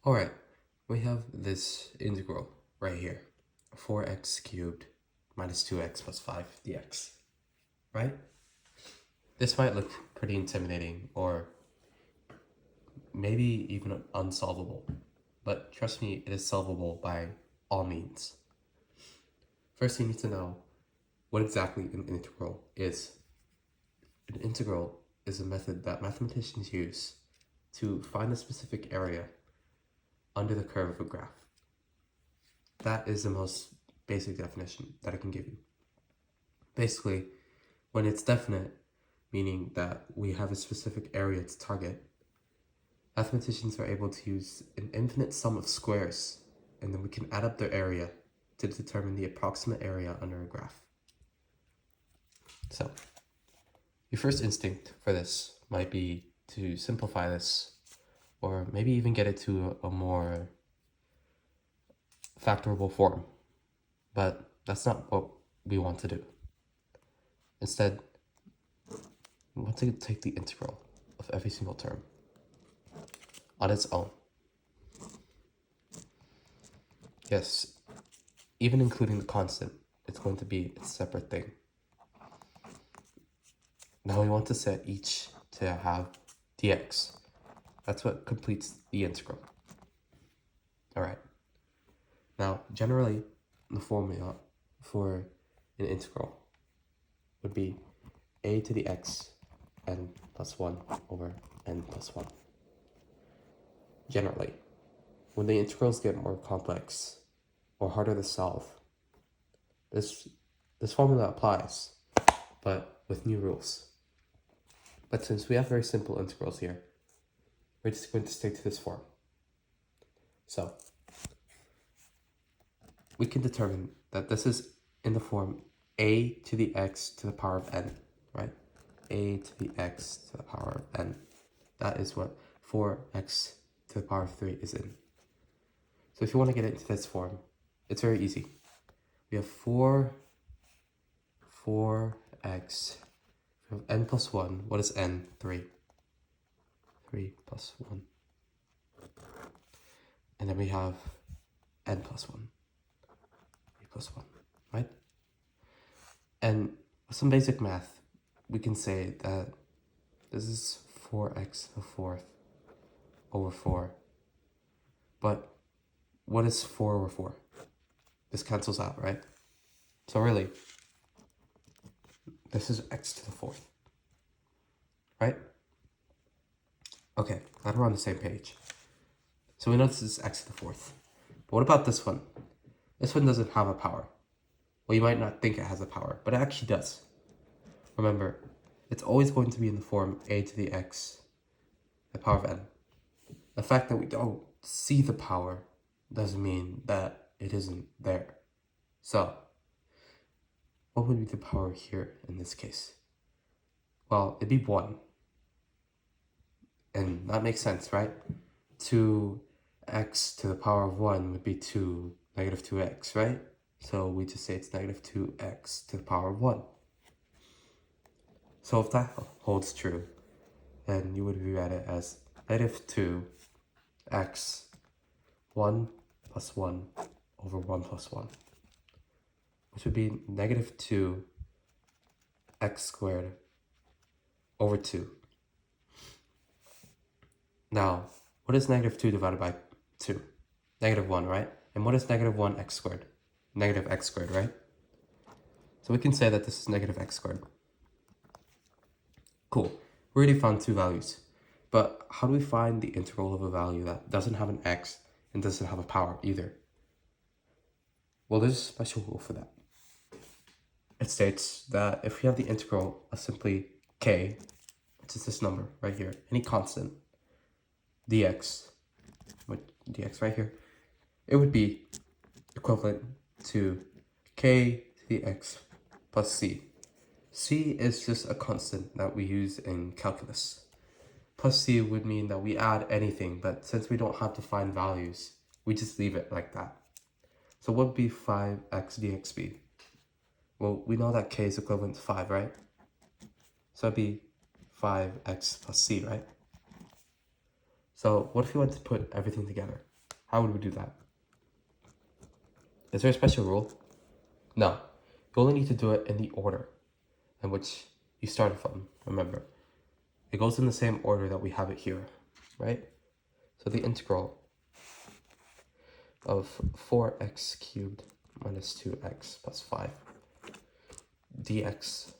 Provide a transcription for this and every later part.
Alright, we have this integral right here, 4x cubed minus 2x plus 5 dx, right? This might look pretty intimidating or maybe even unsolvable, but trust me, it is solvable by all means. First, you need to know what exactly an integral is. An integral is a method that mathematicians use to find a specific area under the curve of a graph. That is the most basic definition that I can give you. Basically, when it's definite, meaning that we have a specific area to target, mathematicians are able to use an infinite sum of squares, and then we can add up their area to determine the approximate area under a graph. So, your first instinct for this might be to simplify this, or maybe even get it to a more factorable form, but that's not what we want to do. Instead, we want to take the integral of every single term on its own. Yes, even including the constant, it's going to be a separate thing. Now we want to set each to have dx. That's what completes the integral. Alright. Now, generally, the formula for an integral would be a to the x n plus 1 over n plus 1. Generally, when the integrals get more complex or harder to solve, this formula applies, but with new rules. But since we have very simple integrals here, we're just going to stick to this form. So, we can determine that this is in the form a to the x to the power of n, right? A to the x to the power of n. That is what 4x to the power of 3 is in. So if you want to get it into this form, it's very easy. We have 4x, we have n plus 1. What is n? 3. 3 plus 1. And then we have n plus 1. 3 plus 1, right? And with some basic math, we can say that this is 4x to the fourth over 4. But what is 4 over 4? This cancels out, right? So really, this is x to the fourth, right? Okay, glad we're on the same page. So we know this is x to the fourth. But what about this one? This one doesn't have a power. Well, you might not think it has a power, but it actually does. Remember, it's always going to be in the form a to the x, the power of n. The fact that we don't see the power doesn't mean that it isn't there. So, what would be the power here in this case? Well, it'd be 1. And that makes sense, right? 2x to the power of 1 would be 2, negative 2x, right? So we just say it's negative 2x to the power of 1. So if that holds true, then you would rewrite it as negative 2x 1 plus 1 over 1 plus 1, which would be negative 2x squared over 2. Now, what is negative 2 divided by 2? Negative 1, right? And what is negative 1x squared? Negative x squared, right? So we can say that this is negative x squared. Cool. We already found two values. But how do we find the integral of a value that doesn't have an x and doesn't have a power either? Well, there's a special rule for that. It states that if we have the integral of simply k, which is this number right here, any constant, dx right here, it would be equivalent to k to the x plus c. C is just a constant that we use in calculus. Plus c would mean that we add anything, but since we don't have to find values, we just leave it like that. So what would be 5x dx be? Well, we know that k is equivalent to 5, right? So it'd be 5x plus c, right? So what if we want to put everything together? How would we do that? Is there a special rule? No. You only need to do it in the order in which you started from, remember. It goes in the same order that we have it here, right? So the integral of 4x cubed minus 2x plus 5 dx,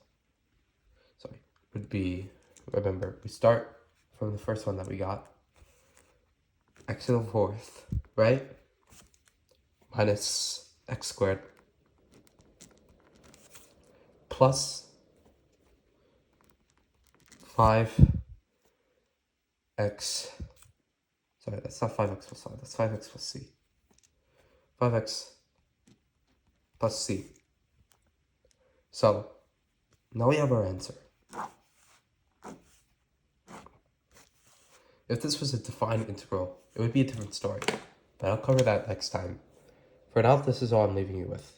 would be, remember, we start from the first one that we got, x to the fourth, right? Minus x squared plus 5x, sorry, that's not 5x plus 5, that's 5x plus c. 5x plus c. So, now we have our answer. If this was a defined integral, it would be a different story, but I'll cover that next time. For now, this is all I'm leaving you with.